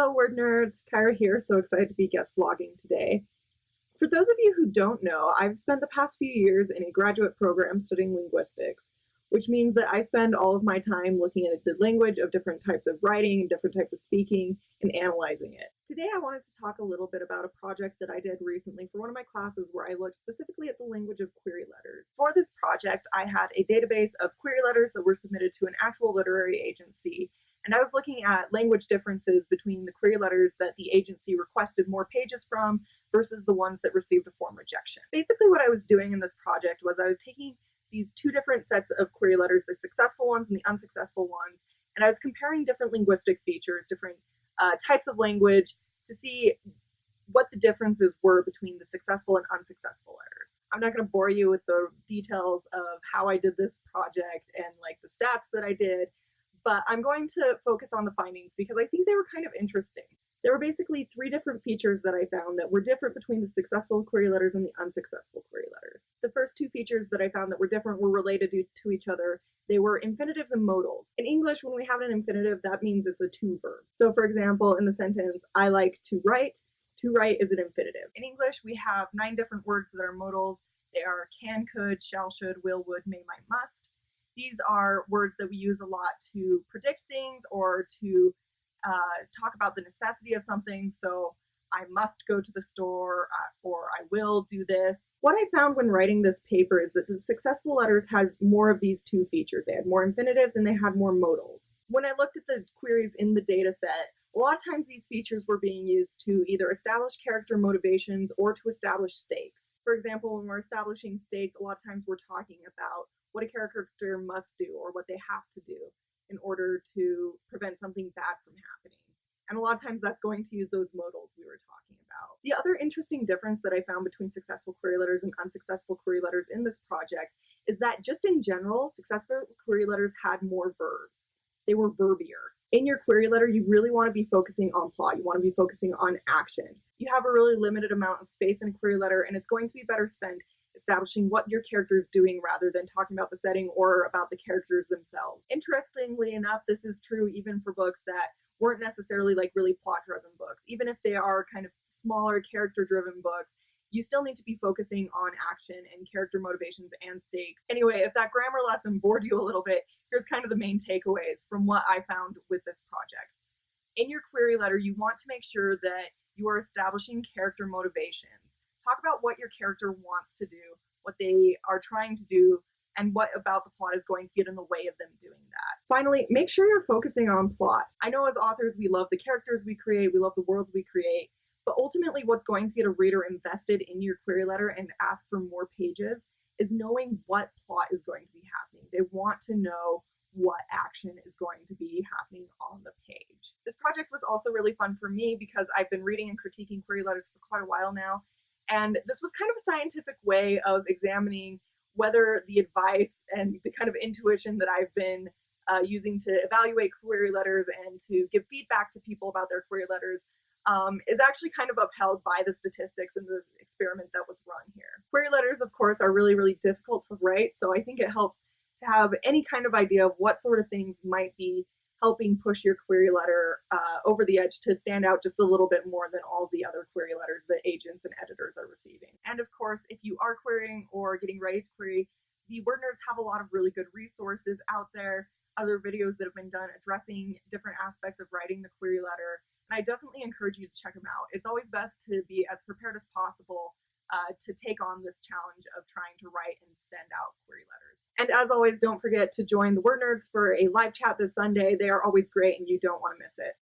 Hello, word nerds. Kyra here, so excited to be guest vlogging today. For those of you who don't know, I've spent the past few years in a graduate program studying linguistics, which means that I spend all of my time looking at the language of different types of writing and different types of speaking and analyzing it. Today I wanted to talk a little bit about a project that I did recently for one of my classes where I looked specifically at the language of query letters. For this project, I had a database of query letters that were submitted to an actual literary agency, and I was looking at language differences between the query letters that the agency requested more pages from versus the ones that received a form rejection. Basically what I was doing in this project was I was taking these two different sets of query letters, the successful ones and the unsuccessful ones, and I was comparing different linguistic features, different types of language to see what the differences were between the successful and unsuccessful letters. I'm not going to bore you with the details of how I did this project and like the stats that I did, but I'm going to focus on the findings because I think they were kind of interesting. There were basically three different features that I found that were different between the successful query letters and the unsuccessful query letters. The first two features that I found that were different were related to each other. They were infinitives and modals. In English, when we have an infinitive, that means it's a to verb. So for example, in the sentence, I like to write is an infinitive. In English, we have 9 different words that are modals. They are can, could, shall, should, will, would, may, might, must. These are words that we use a lot to predict things or to talk about the necessity of something. So I must go to the store or I will do this. What I found when writing this paper is that the successful letters had more of these two features. They had more infinitives and they had more modals. When I looked at the queries in the data set, a lot of times these features were being used to either establish character motivations or to establish stakes. For example, when we're establishing stakes, a lot of times we're talking about what a character must do or what they have to do in order to prevent something bad from happening. And a lot of times that's going to use those modals we were talking about. The other interesting difference that I found between successful query letters and unsuccessful query letters in this project is that just in general, successful query letters had more verbs. They were verbier. In your query letter, you really want to be focusing on plot. You want to be focusing on action. You have a really limited amount of space in a query letter, and it's going to be better spent establishing what your character is doing rather than talking about the setting or about the characters themselves. Interestingly enough, this is true even for books that weren't necessarily like really plot-driven books. Even if they are kind of smaller character-driven books, you still need to be focusing on action and character motivations and stakes. Anyway, if that grammar lesson bored you a little bit, here's kind of the main takeaways from what I found with this project. In your query letter, you want to make sure that you are establishing character motivations. Talk about what your character wants to do, what they are trying to do, and what about the plot is going to get in the way of them doing that. Finally, make sure you're focusing on plot. I know as authors, we love the characters we create, we love the worlds we create, but ultimately what's going to get a reader invested in your query letter and ask for more pages is knowing what plot is going to be happening. They want to know what action is going to be happening on the page. This project was also really fun for me because I've been reading and critiquing query letters for quite a while now, and this was kind of a scientific way of examining whether the advice and the kind of intuition that I've been using to evaluate query letters and to give feedback to people about their query letters is actually kind of upheld by the statistics and the experiment that was run here. Query letters, of course, are really, really difficult to write, so I think it helps to have any kind of idea of what sort of things might be helping push your query letter over the edge to stand out just a little bit more than all the other query letters that agents and editors are receiving. And of course, if you are querying or getting ready to query, the WordNerds have a lot of really good resources out there, other videos that have been done addressing different aspects of writing the query letter, and I definitely encourage you to check them out. It's always best to be as prepared as possible to take on this challenge of trying to write and send out query letters. And as always, don't forget to join the WordNerds for a live chat this Sunday. They are always great and you don't want to miss it.